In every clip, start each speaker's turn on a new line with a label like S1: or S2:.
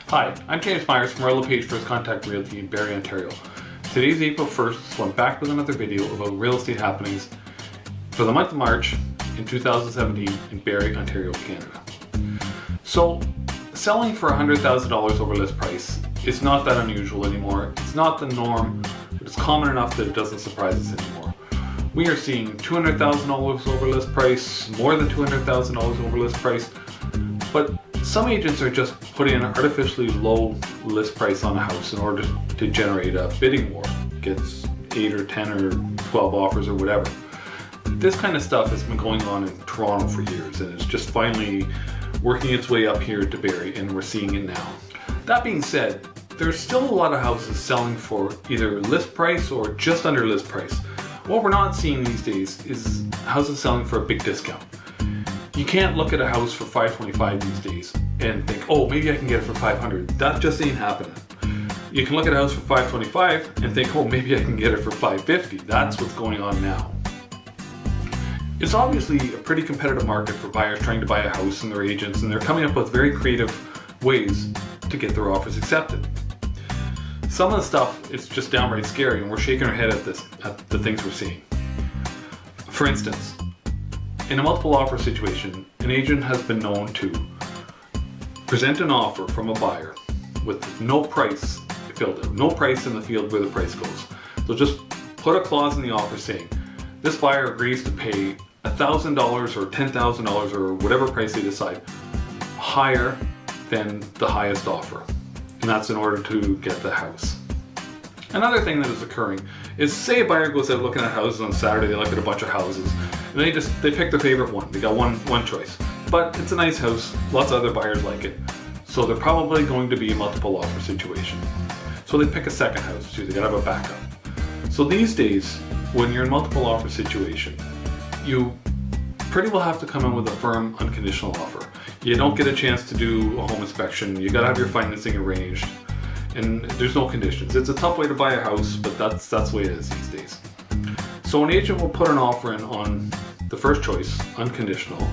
S1: Hi, I'm James Myers from LePage First Contact Realty in Barrie, Ontario. Today is April 1st, so I'm back with another video about real estate happenings for the month of March in 2017 in Barrie, Ontario, Canada. So, selling for $100,000 over list price is not that unusual anymore. It's not the norm, but it's common enough that it doesn't surprise us anymore. We are seeing $200,000 over list price, more than $200,000 over list price, but some agents are just putting an artificially low list price on a house in order to generate a bidding war. Gets 8 or 10 or 12 offers or whatever. This kind of stuff has been going on in Toronto for years, and it's just finally working its way up here to Barrie, and we're seeing it now. That being said, there's still a lot of houses selling for either list price or just under list price. What we're not seeing these days is houses selling for a big discount. You can't look at a house for $525 these days and think, oh, maybe I can get it for $500. That just ain't happening. You can look at a house for $525 and think, oh, maybe I can get it for $550. That's what's going on now. It's obviously a pretty competitive market for buyers trying to buy a house and their agents, and they're coming up with very creative ways to get their offers accepted. Some of the stuff, it's just downright scary, and we're shaking our head at the things we're seeing. For instance, in a multiple offer situation, an agent has been known to present an offer from a buyer with no price filled out, no price in the field where the price goes. They'll just put a clause in the offer saying, this buyer agrees to pay $1,000 or $10,000 or whatever price they decide, higher than the highest offer. And that's in order to get the house. Another thing that is occurring is, say a buyer goes out looking at houses on Saturday, they look at a bunch of houses, and they pick their favorite one. They got one choice. But it's a nice house, lots of other buyers like it, so they're probably going to be a multiple offer situation. So they pick a second house too, they gotta have a backup. So these days, when you're in multiple offer situation, you pretty well have to come in with a firm unconditional offer. You don't get a chance to do a home inspection, you gotta have your financing arranged, and there's no conditions. It's a tough way to buy a house, but that's the way it is these days. So an agent will put an offer in on the first choice, unconditional,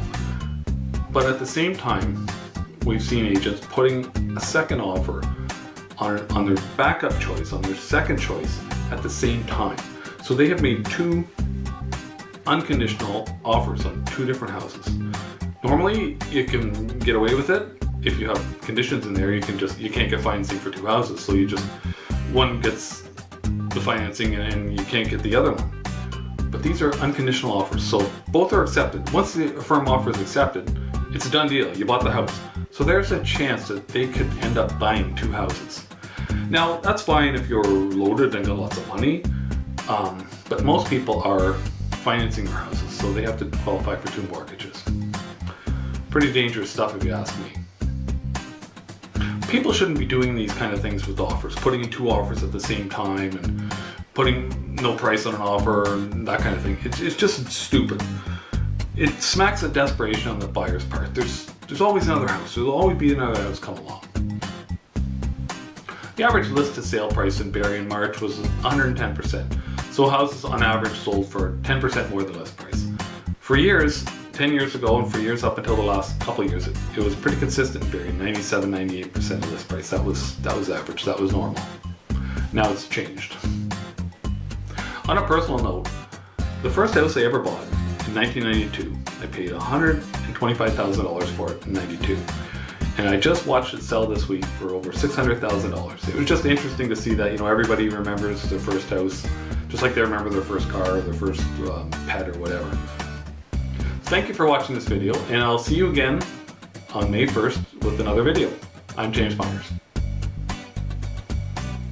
S1: but at the same time, we've seen agents putting a second offer on their backup choice, on their second choice at the same time. So they have made two unconditional offers on two different houses. Normally, you can get away with it. If you have conditions in there, you can't get financing for two houses. So one gets the financing and you can't get the other one. But these are unconditional offers, so both are accepted. Once the firm offer is accepted, it's a done deal. You bought the house. So there's a chance that they could end up buying two houses. Now, that's fine if you're loaded and got lots of money, but most people are financing their houses, so they have to qualify for two mortgages. Pretty dangerous stuff if you ask me. People shouldn't be doing these kind of things with offers, putting in two offers at the same time and putting no price on an offer and that kind of thing. It's just stupid. It smacks of desperation on the buyer's part. There's always another house. There'll always be another house come along. The average list to sale price in Barrie in March was 110%. So houses on average sold for 10% more than list price. For years, 10 years ago and for years up until the last couple of years, it was pretty consistent in Barrie, 97-98% of list price. That was average, that was normal. Now it's changed. On a personal note, the first house I ever bought in 1992, I paid $125,000 for it in 92. And I just watched it sell this week for over $600,000. It was just interesting to see that, everybody remembers their first house, just like they remember their first car or their first pet or whatever. Thank you for watching this video, and I'll see you again on May 1st with another video. I'm James Myers.